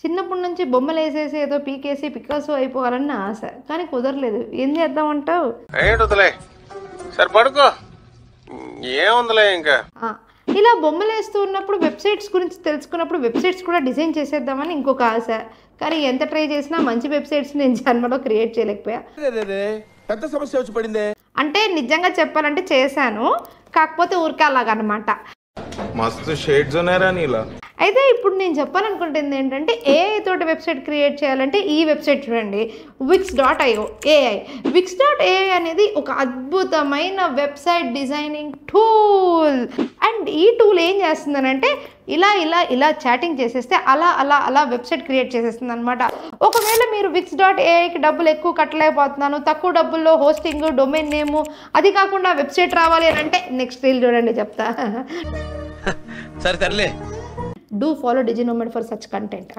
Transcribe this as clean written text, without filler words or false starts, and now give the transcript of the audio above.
చిన్నప్పటి నుంచి బొమ్మలేసేసి ఏదో పీకేసి పికాసో అయిపోవాలని నా ఆశ. కానీ కుదరలేదు. ఏం చేద్దామంటావు? ఏంటలే సరే పడుకో, ఏముందిలే ఇంకా. ఇలా బొమ్మలేస్తూ ఉన్నప్పుడు వెబ్సైట్స్ గురించి తెలుసుకున్నప్పుడు వెబ్సైట్స్ కూడా డిజైన్ చేసేద్దామని ఇంకొక ఆశ. కానీ ఎంత ట్రై చేసినా మంచి వెబ్సైట్స్ నేను జన్మలో క్రియేట్ చేయలేకపోయా. పెద్ద సమస్య వచ్చి పడిందే. అంటే నిజంగా చెప్పాలంటే చేశాను, కాకపోతే ఊరికే అలాగనమాట. మస్తు షేడ్స్ ఉన్నారా నీలా. అయితే ఇప్పుడు నేను చెప్పాలనుకుంటుంది ఏంటంటే ఏఐ తోటి వెబ్సైట్ క్రియేట్ చేయాలంటే ఈ వెబ్సైట్ చూడండి, wix.io AI. wix.ai అనేది ఒక అద్భుతమైన వెబ్సైట్ డిజైనింగ్ టూల్. అండ్ ఈ టూల్ ఏం చేస్తుందనంటే ఇలా ఇలా ఇలా చాటింగ్ చేసేస్తే అలా అలా అలా వెబ్సైట్ క్రియేట్ చేసేస్తుంది అనమాట. ఒకవేళ మీరు wix.aiకి డబ్బులు ఎక్కువ కట్టలేకపోతున్నాను, తక్కువ డబ్బుల్లో హోస్టింగ్, డొమైన్ నేము, అది కాకుండా వెబ్సైట్ రావాలి అని అంటే నెక్స్ట్ రీల్ చూడండి చెప్తా. సరే తరలే. Do follow DigiNomad for such content.